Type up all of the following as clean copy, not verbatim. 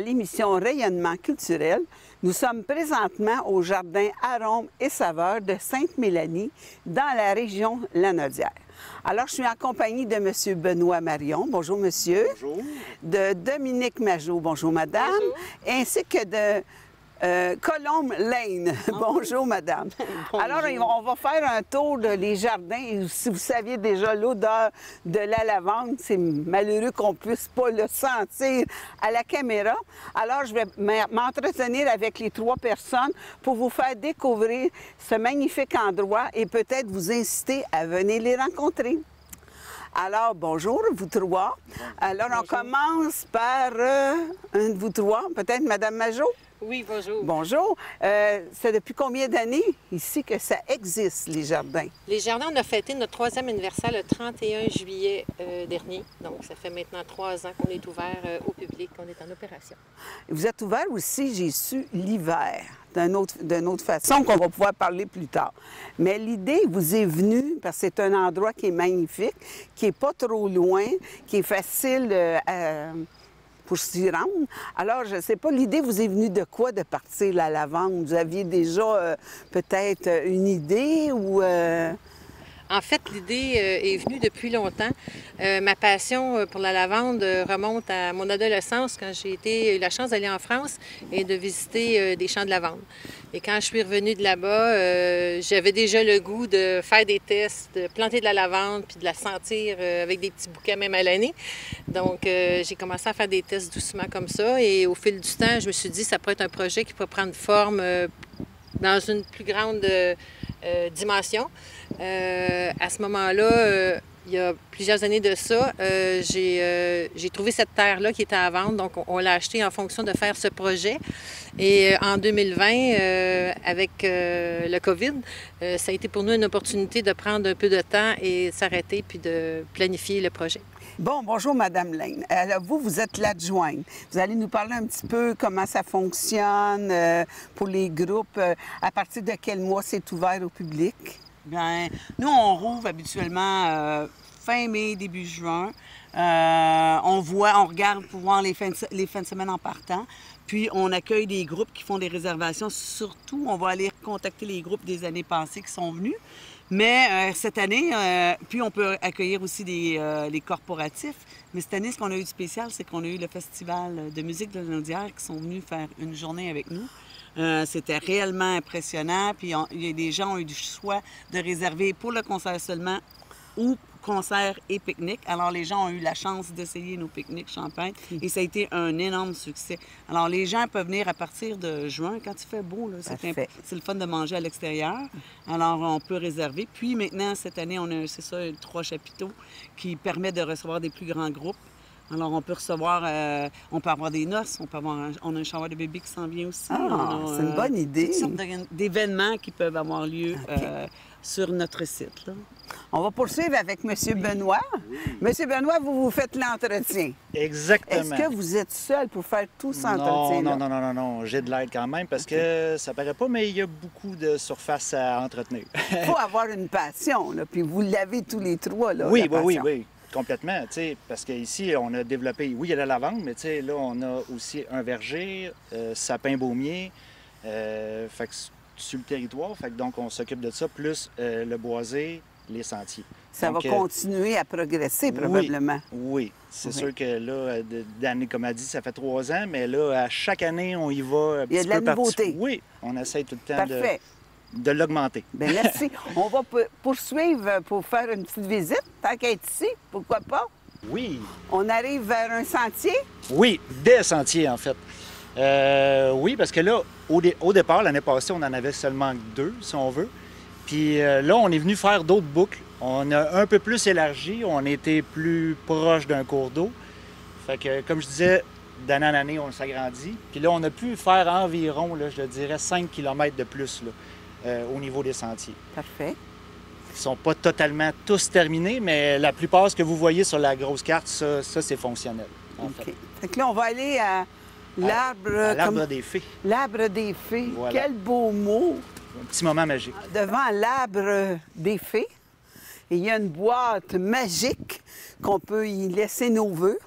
l'émission Rayonnement culturel. Nous sommes présentement au jardin Arômes et Saveurs de Sainte-Mélanie, dans la région Lanaudière. Alors, je suis en compagnie de M. Benoît Marion. Bonjour, monsieur. Bonjour. De Dominique Majot. Bonjour, madame. Bonjour. Ainsi que de Colombe Lane. Bonjour, madame. Bonjour. Alors, on va faire un tour des jardins. Et si vous saviez déjà l'odeur de la lavande, c'est malheureux qu'on ne puisse pas le sentir à la caméra. Alors, je vais m'entretenir avec les 3 personnes pour vous faire découvrir ce magnifique endroit et peut-être vous inciter à venir les rencontrer. Alors, bonjour, vous 3. Alors, on commence par un de vous 3, peut-être Madame Majot? Oui, bonjour. Bonjour. C'est depuis combien d'années ici que ça existe, les jardins? Les jardins, on a fêté notre 3e anniversaire le 31 juillet dernier. Donc, ça fait maintenant 3 ans qu'on est ouvert au public, qu'on est en opération. Vous êtes ouvert aussi, j'ai su, l'hiver, d'une autre façon qu'on va pouvoir parler plus tard. Mais l'idée vous est venue, parce que c'est un endroit qui est magnifique, qui n'est pas trop loin, qui est facile pour s'y rendre. Alors, je ne sais pas, l'idée vous est venue de quoi de partir la lavande? Vous aviez déjà peut-être une idée ou... En fait, l'idée est venue depuis longtemps. Ma passion pour la lavande remonte à mon adolescence, quand j'ai eu la chance d'aller en France et de visiter des champs de lavande. Et quand je suis revenue de là-bas, j'avais déjà le goût de faire des tests, de planter de la lavande, puis de la sentir avec des petits bouquets même à l'année. Donc, j'ai commencé à faire des tests doucement comme ça. Et au fil du temps, je me suis dit que ça pourrait être un projet qui pourrait prendre forme dans une plus grande dimension. À ce moment-là, il y a plusieurs années de ça, j'ai trouvé cette terre-là qui était à vendre, donc on l'a achetée en fonction de faire ce projet. Et en 2020, avec le COVID, ça a été pour nous une opportunité de prendre un peu de temps et s'arrêter puis de planifier le projet. Bon, bonjour, Madame Lane. Alors, vous êtes l'adjointe. Vous allez nous parler un petit peu comment ça fonctionne pour les groupes. À partir de quel mois c'est ouvert au public? Bien, nous, on rouvre habituellement fin mai, début juin. On regarde pour voir les fins de semaine en partant. Puis, on accueille des groupes qui font des réservations. Surtout, on va aller contacter les groupes des années passées qui sont venus. Mais cette année, puis on peut accueillir aussi les corporatifs. Mais cette année, ce qu'on a eu de spécial, c'est qu'on a eu le Festival de musique de Lanaudière qui sont venus faire une journée avec nous. C'était réellement impressionnant. Puis les gens ont eu du choix de réserver pour le concert seulement ou concert et pique-nique. Alors, les gens ont eu la chance d'essayer nos pique-niques champêtres et ça a été un énorme succès. Alors, les gens peuvent venir à partir de juin, quand il fait beau. C'est le fun de manger à l'extérieur. Alors, on peut réserver. Puis maintenant, cette année, on a, c'est ça, 3 chapiteaux qui permettent de recevoir des plus grands groupes. Alors, on peut recevoir, on peut avoir des noces, on a un shower de bébé qui s'en vient aussi. Ah, c'est une bonne idée. Toutes sortes d'événements qui peuvent avoir lieu sur notre site, là. On va poursuivre avec M. Benoît. Oui. M. Benoît, vous faites l'entretien. Exactement. Est-ce que vous êtes seul pour faire tout cet entretien-là? Non. J'ai de l'aide quand même parce que ça paraît pas, mais il y a beaucoup de surface à entretenir. Il faut avoir une passion, là, puis vous l'avez tous les 3, là. Oui, complètement. Parce qu'ici, on a développé, oui, il y a la lavande, mais là, on a aussi un verger, sapin baumier, fait que sur le territoire. Fait que donc, on s'occupe de ça, plus le boisé, les sentiers. Ça va continuer à progresser, probablement. Oui. C'est sûr que là, d'année, comme elle dit, ça fait 3 ans, mais là, à chaque année, on y va un petit peu. Il y a de la nouveauté. Oui, on essaie tout le temps de l'augmenter. Bien, merci. On va poursuivre pour faire une petite visite. Tant qu'à être ici, pourquoi pas? Oui. On arrive vers un sentier? Oui, des sentiers, en fait. Oui, parce que là, au départ, l'année passée, on en avait seulement 2, si on veut. Puis là, on est venu faire d'autres boucles. On a un peu plus élargi, on était plus proche d'un cours d'eau. Fait que, comme je disais, d'année en année, on s'agrandit. Puis là, on a pu faire environ, là, je dirais, 5 km de plus là, au niveau des sentiers. Parfait. Ils ne sont pas totalement tous terminés, mais la plupart, ce que vous voyez sur la grosse carte, ça c'est fonctionnel, en fait. Fait que là, on va aller à l'arbre... L'arbre des fées. L'arbre des fées. Voilà. Quel beau mot! Un petit moment magique. Devant l'arbre des fées, il y a une boîte magique qu'on peut y laisser nos vœux.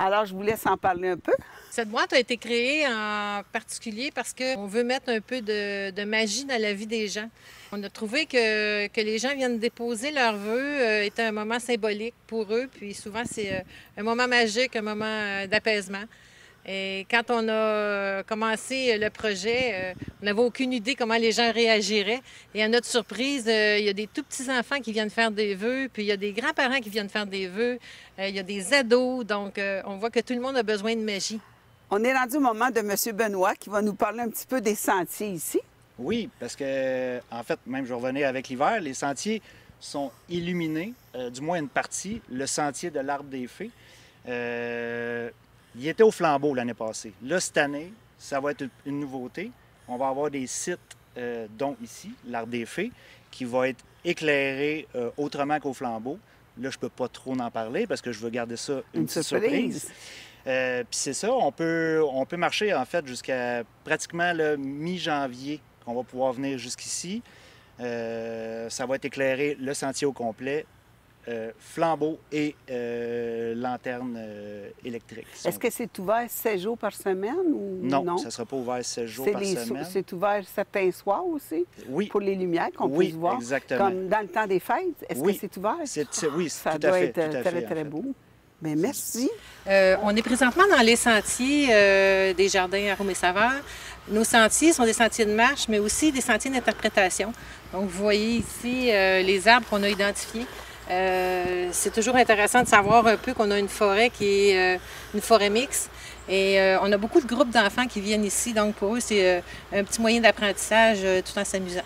Alors, je vous laisse en parler un peu. Cette boîte a été créée en particulier parce qu'on veut mettre un peu de magie dans la vie des gens. On a trouvé que les gens viennent déposer leurs vœux était un moment symbolique pour eux, puis souvent c'est un moment magique, un moment d'apaisement. Et quand on a commencé le projet, on n'avait aucune idée comment les gens réagiraient. Et à notre surprise, il y a des tout petits enfants qui viennent faire des vœux, puis il y a des grands-parents qui viennent faire des vœux, il y a des ados, donc on voit que tout le monde a besoin de magie. On est rendu au moment de M. Benoît qui va nous parler un petit peu des sentiers ici. Oui, parce que, en fait, même je revenais avec l'hiver, les sentiers sont illuminés, du moins une partie, le sentier de l'Arbre des Fées. Il était au flambeau l'année passée. Là, cette année, ça va être une nouveauté. On va avoir des sites, dont ici, l'Arbre des Fées, qui va être éclairé autrement qu'au flambeau. Là, je ne peux pas trop en parler parce que je veux garder ça une petite surprise. Puis c'est ça, on peut marcher en fait jusqu'à pratiquement le mi-janvier qu'on va pouvoir venir jusqu'ici. Ça va être éclairé le sentier au complet, flambeau et lanterne électrique. Est-ce que c'est ouvert 7 jours par semaine ou non? Ça ne sera pas ouvert 7 jours par semaine. C'est ouvert certains soirs aussi? Oui. Pour les lumières qu'on puisse voir? Oui, exactement. Comme dans le temps des fêtes, est-ce que c'est ouvert? Oui, ça tout à fait. Ça doit être très, très beau. Bien, merci. On est présentement dans les sentiers des jardins Arômes et Saveurs. Nos sentiers sont des sentiers de marche, mais aussi des sentiers d'interprétation. Donc, vous voyez ici les arbres qu'on a identifiés. C'est toujours intéressant de savoir un peu qu'on a une forêt qui est une forêt mixte. Et on a beaucoup de groupes d'enfants qui viennent ici. Donc, pour eux, c'est un petit moyen d'apprentissage tout en s'amusant.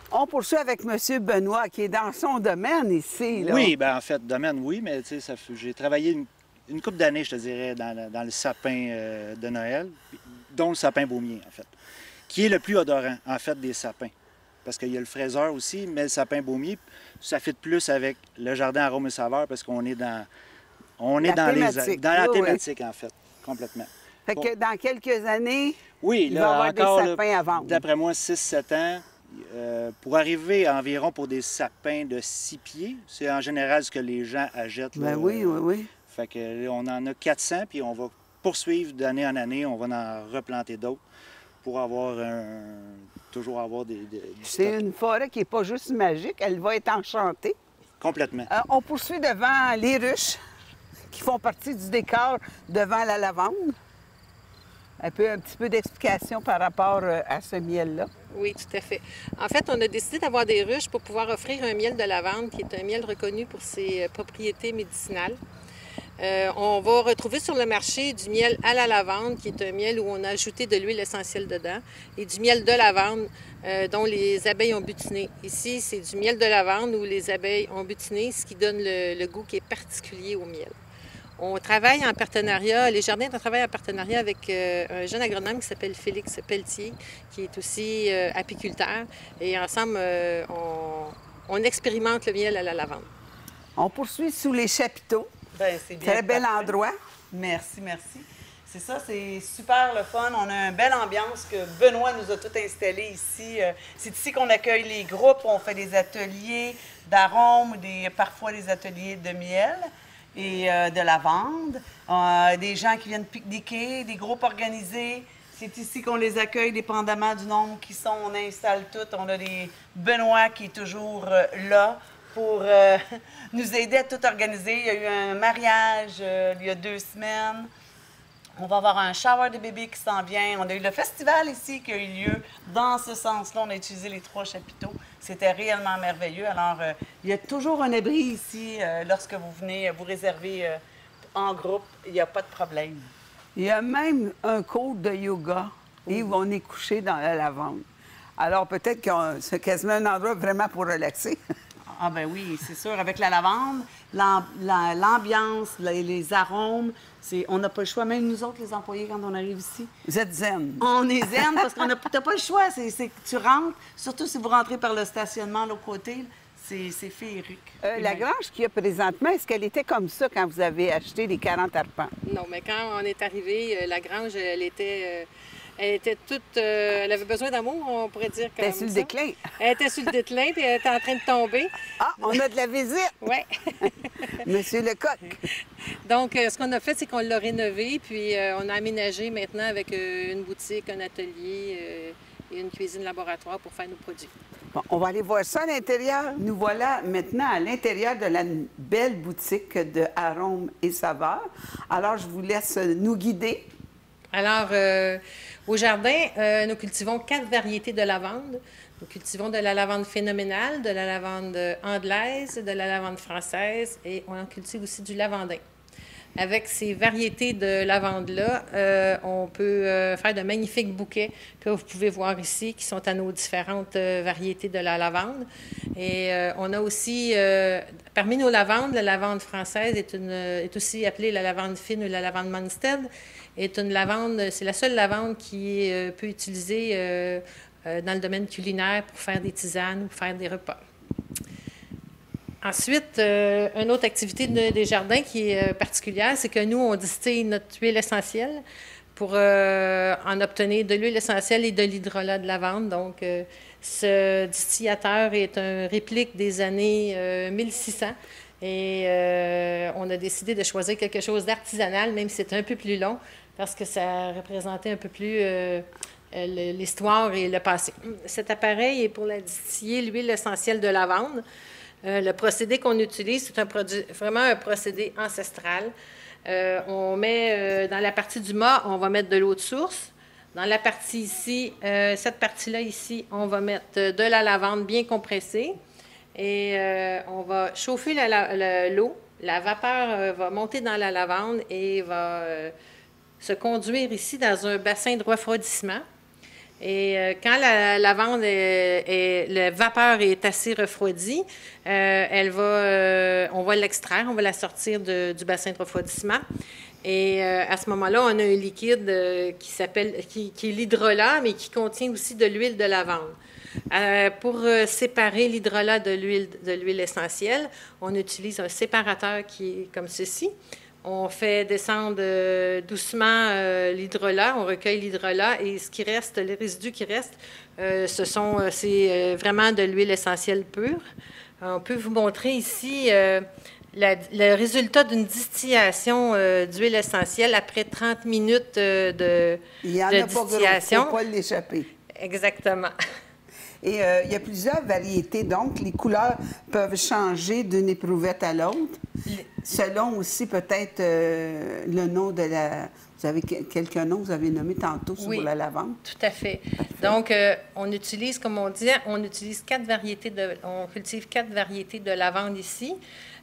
On poursuit avec M. Benoît, qui est dans son domaine ici. Là. Oui, bien en fait, domaine, oui, mais tu sais, j'ai travaillé une couple d'années, je te dirais, dans le sapin de Noël, dont le sapin baumier, en fait, qui est le plus odorant, en fait, des sapins. Parce qu'il y a le fraiseur aussi, mais le sapin baumier, ça fit plus avec le jardin Arômes et Saveurs parce qu'on est dans la thématique, en fait, complètement. Fait que dans quelques années, oui, il va y avoir des sapins à vendre. D'après moi, 6-7 ans. Pour arriver environ pour des sapins de 6 pieds, c'est en général ce que les gens achètent. Ben oui. Fait que là, on en a 400, puis on va poursuivre d'année en année. On va en replanter d'autres pour avoir toujours avoir du C'est une forêt qui n'est pas juste magique, elle va être enchantée. Complètement. On poursuit devant les ruches qui font partie du décor devant la lavande. Un petit peu d'explication par rapport à ce miel-là. Oui, tout à fait. En fait, on a décidé d'avoir des ruches pour pouvoir offrir un miel de lavande qui est un miel reconnu pour ses propriétés médicinales. On va retrouver sur le marché du miel à la lavande, qui est un miel où on a ajouté de l'huile essentielle dedans, et du miel de lavande dont les abeilles ont butiné. Ici, c'est du miel de lavande où les abeilles ont butiné, ce qui donne le goût qui est particulier au miel. On travaille en partenariat, les jardins travaillent en partenariat avec un jeune agronome qui s'appelle Félix Pelletier, qui est aussi apiculteur. Et ensemble, on expérimente le miel à la lavande. On poursuit sous les chapiteaux. Bien, c'est bien. Très bel endroit. Merci. C'est ça, c'est super le fun. On a une belle ambiance que Benoît nous a tout installé ici. C'est ici qu'on accueille les groupes. On fait des ateliers d'arômes, parfois des ateliers de miel et de lavande, des gens qui viennent pique-niquer, des groupes organisés. C'est ici qu'on les accueille, dépendamment du nombre qui sont. On installe tout. On a des Benoît qui est toujours là pour nous aider à tout organiser. Il y a eu un mariage il y a 2 semaines. On va avoir un shower de bébés qui s'en vient. On a eu le festival ici qui a eu lieu. Dans ce sens-là, on a utilisé les 3 chapiteaux. C'était réellement merveilleux. Alors, il y a toujours un abri ici. Lorsque vous venez vous réserver en groupe, il n'y a pas de problème. Il y a même un cours de yoga et où on est couché dans la lavande. Alors, peut-être que c'est quasiment un endroit vraiment pour relaxer. Ah ben oui, c'est sûr. Avec la lavande, l'ambiance, les arômes, on n'a pas le choix. Même nous autres, les employés, quand on arrive ici. Vous êtes zen. On est zen parce qu'on n'a pas le choix. Tu rentres, surtout si vous rentrez par le stationnement de l'autre côté, c'est féerique. La grange qu'il y a présentement, est-ce qu'elle était comme ça quand vous avez acheté les 40 arpents? Non, mais quand on est arrivé, la grange, elle était Elle était toute... elle avait besoin d'amour, on pourrait dire. Elle était sur le déclin. Elle était sur le déclin, puis elle était en train de tomber. Ah, on a de la visite! Oui. Monsieur Lecoq. Donc, ce qu'on a fait, c'est qu'on l'a rénové, puis on a aménagé maintenant avec une boutique, un atelier et une cuisine laboratoire pour faire nos produits. Bon, on va aller voir ça à l'intérieur. Nous voilà maintenant à l'intérieur de la belle boutique de arômes et saveurs. Alors, je vous laisse nous guider. Alors, au jardin, nous cultivons 4 variétés de lavande. Nous cultivons de la lavande phénoménale, de la lavande anglaise, de la lavande française et on en cultive aussi du lavandin. Avec ces variétés de lavande-là, on peut faire de magnifiques bouquets que vous pouvez voir ici, qui sont à nos différentes variétés de la lavande. Et on a aussi, parmi nos lavandes, la lavande française est aussi appelée la lavande fine ou la lavande Munstead. Est une lavande, c'est la seule lavande qui peut utiliser dans le domaine culinaire pour faire des tisanes ou faire des repas. Ensuite, une autre activité des jardins qui est particulière, c'est que nous, on distille notre huile essentielle pour en obtenir de l'huile essentielle et de l'hydrolat de lavande. Donc, ce distillateur est un réplique des années 1600 et on a décidé de choisir quelque chose d'artisanal, même si c'est un peu plus long, parce que ça représentait un peu plus l'histoire et le passé. Cet appareil est pour la distiller l'huile essentielle de lavande. Le procédé qu'on utilise, c'est vraiment un procédé ancestral. On met dans la partie du mât, on va mettre de l'eau de source. Dans la partie ici, cette partie-là ici, on va mettre de la lavande bien compressée. Et on va chauffer l'eau. La vapeur va monter dans la lavande et va se conduire ici dans un bassin de refroidissement. Et quand la lavande, la vapeur est assez refroidie, on va l'extraire, on va la sortir du bassin de refroidissement. Et à ce moment-là, on a un liquide qui est l'hydrolat, mais qui contient aussi de l'huile de lavande. Pour séparer l'hydrolat de l'huile essentielle, on utilise un séparateur qui est comme ceci. On fait descendre doucement l'hydrolat, on recueille l'hydrolat et ce qui reste, les résidus qui restent, c'est vraiment de l'huile essentielle pure. On peut vous montrer ici le résultat d'une distillation d'huile essentielle après 30 minutes de distillation. Il y en a pas gros, il ne faut pas l'échapper. Exactement. Et il y a plusieurs variétés, donc les couleurs peuvent changer d'une éprouvette à l'autre, selon aussi peut-être le nom de la... Vous avez quelques noms, vous avez nommé tantôt sur la lavande. Tout à fait. Donc, on utilise, comme on dit, on cultive 4 variétés de lavande ici.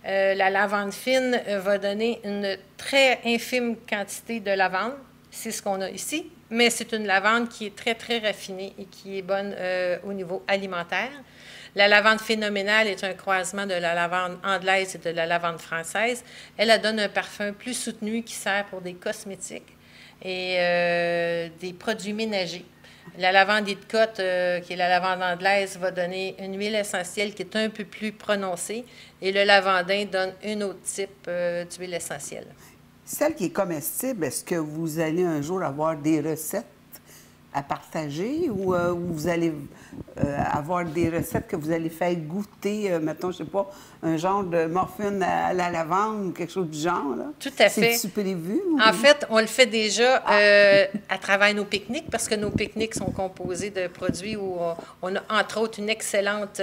La lavande fine va donner une très infime quantité de lavande. C'est ce qu'on a ici. Mais c'est une lavande qui est très, très raffinée et qui est bonne au niveau alimentaire. La lavande phénoménale est un croisement de la lavande anglaise et de la lavande française. Elle donne un parfum plus soutenu qui sert pour des cosmétiques et des produits ménagers. La lavande Idcote, qui est la lavande anglaise, va donner une huile essentielle qui est un peu plus prononcée et le lavandin donne un autre type d'huile essentielle. Celle qui est comestible, est-ce que vous allez un jour avoir des recettes à partager ou vous allez avoir des recettes que vous allez faire goûter, mettons, je ne sais pas, un genre de morphine à la lavande ou quelque chose du genre? Là? Tout à fait. C'est-tu prévu? Ou... En fait, on le fait déjà à travers nos pique-niques parce que nos pique-niques sont composés de produits où on a, entre autres, une excellente...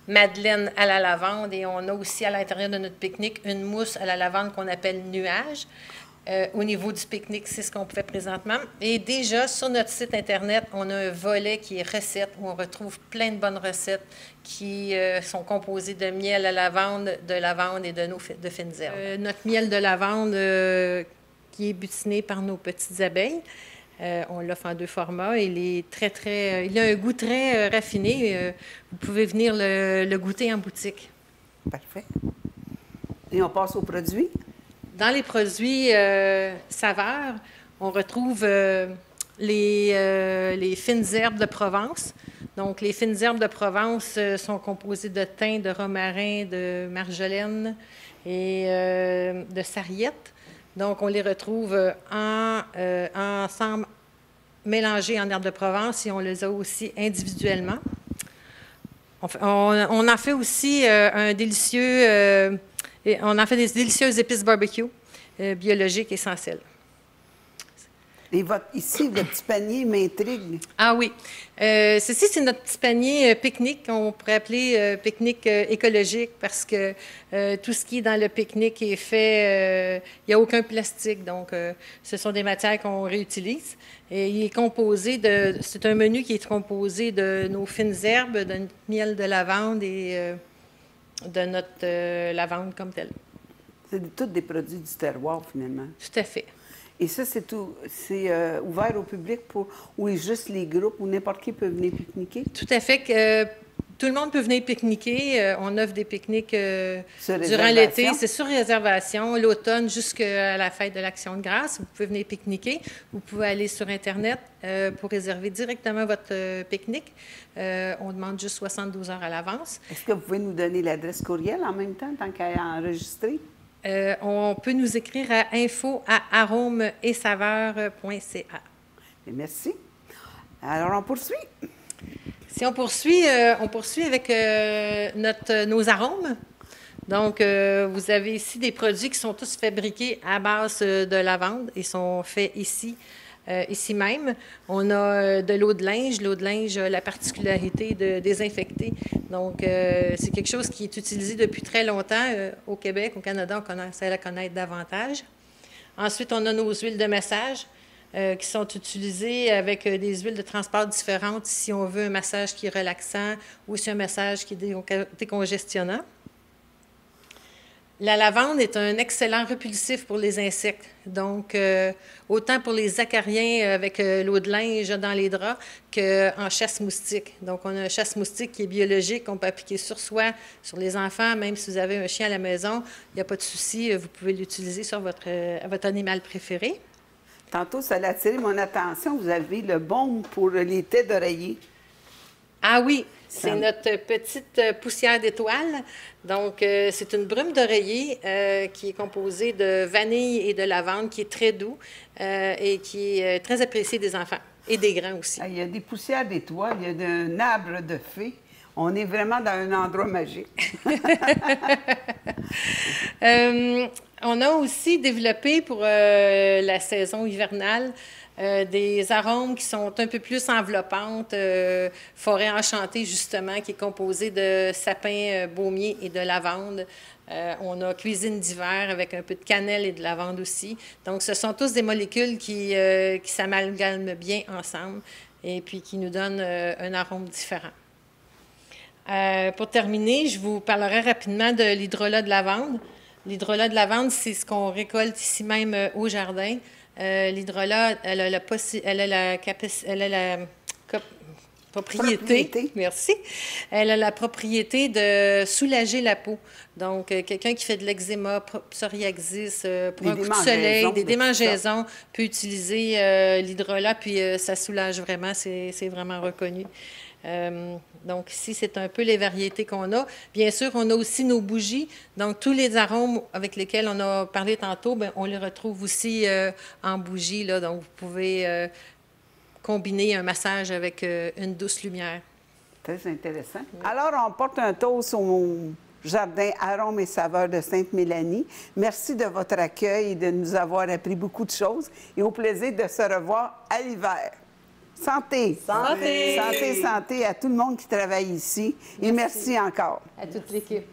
madeleine à la lavande et on a aussi à l'intérieur de notre pique-nique une mousse à la lavande qu'on appelle nuage. Au niveau du pique-nique, c'est ce qu'on fait présentement. Et déjà, sur notre site Internet, on a un volet qui est recettes où on retrouve plein de bonnes recettes qui sont composées de miel à lavande et de fines herbes. Notre miel de lavande qui est butiné par nos petites abeilles. On l'offre en 2 formats. Il a un goût très raffiné. Vous pouvez venir le goûter en boutique. Parfait. Et on passe aux produits? Dans les produits saveurs, on retrouve les fines herbes de Provence. Donc, les fines herbes de Provence sont composées de thym, de romarin, de marjolaine et de sarriette. Donc, on les retrouve ensemble mélangés en herbes de Provence et on les a aussi individuellement. On en fait aussi un délicieux... on en fait des délicieuses épices barbecue biologiques essentielles. Et ici, le petit panier m'intrigue. Ah oui. Ceci, c'est notre petit panier pique-nique, qu'on pourrait appeler pique-nique écologique, parce que tout ce qui est dans le pique-nique est fait, il n'y a aucun plastique, donc ce sont des matières qu'on réutilise. Et il est composé de, c'est un menu qui est composé de nos fines herbes, de notre miel de lavande et de notre lavande comme telle. C'est tous des produits du terroir, finalement. Tout à fait. Et ça, c'est tout. C'est ouvert au public ou juste les groupes ou n'importe qui peut venir pique-niquer? Tout à fait. Que, tout le monde peut venir pique-niquer. On offre des pique-niques durant l'été. C'est sur réservation. L'automne jusqu'à la fête de l'Action de grâce. Vous pouvez venir pique-niquer. Vous pouvez aller sur Internet pour réserver directement votre pique-nique. On demande juste 72 heures à l'avance. Est-ce que vous pouvez nous donner l'adresse courriel en même temps, tant qu'à enregistrer? On peut nous écrire à info@aromeetsaveurs.ca. Merci. Alors, on poursuit. Si on poursuit avec nos arômes. Donc, vous avez ici des produits qui sont tous fabriqués à base de lavande et sont faits ici même. On a de l'eau de linge. L'eau de linge a la particularité de désinfecter. Donc, c'est quelque chose qui est utilisé depuis très longtemps au Québec. Au Canada, on commence à la connaître davantage. Ensuite, on a nos huiles de massage qui sont utilisées avec des huiles de transport différentes si on veut un massage qui est relaxant ou si un massage qui est décongestionnant. La lavande est un excellent repulsif pour les insectes. Donc, autant pour les acariens avec l'eau de linge dans les draps qu'en chasse-moustique. Donc, on a un chasse-moustique qui est biologique, qu'on peut appliquer sur soi, sur les enfants, même si vous avez un chien à la maison, il n'y a pas de souci, vous pouvez l'utiliser sur votre animal préféré. Tantôt, ça a attiré mon attention. Vous avez le baume pour les têtes d'oreiller. Ah oui, c'est notre petite poussière d'étoile. Donc, c'est une brume d'oreiller qui est composée de vanille et de lavande, qui est très doux et qui est très apprécié des enfants et des grands aussi. Il y a des poussières d'étoiles, il y a un arbre de fées. On est vraiment dans un endroit magique. On a aussi développé pour la saison hivernale des arômes qui sont un peu plus enveloppantes, forêt enchantée justement, qui est composée de sapin baumier et de lavande. On a cuisine d'hiver avec un peu de cannelle et de lavande aussi. Donc, ce sont tous des molécules qui s'amalgament bien ensemble et puis qui nous donnent un arôme différent. Pour terminer, je vous parlerai rapidement de l'hydrolat de lavande. L'hydrolat de lavande, c'est ce qu'on récolte ici même au jardin. L'hydrolat, elle a la propriété. Merci. Elle a la propriété de soulager la peau. Donc, quelqu'un qui fait de l'eczéma, psoriasis, pour un coup de soleil, des démangeaisons, peut utiliser l'hydrolat, puis ça soulage vraiment, c'est vraiment reconnu. Donc, ici, c'est un peu les variétés qu'on a. Bien sûr, on a aussi nos bougies. Donc, tous les arômes avec lesquels on a parlé tantôt, bien, on les retrouve aussi en bougie, là. Donc, vous pouvez combiner un massage avec une douce lumière. Très intéressant. Oui. Alors, on porte un toast au jardin Arômes et saveurs de Sainte-Mélanie. Merci de votre accueil et de nous avoir appris beaucoup de choses. Et au plaisir de se revoir à l'hiver. Santé! Santé! Santé, santé à tout le monde qui travaille ici. Et merci encore. À toute l'équipe.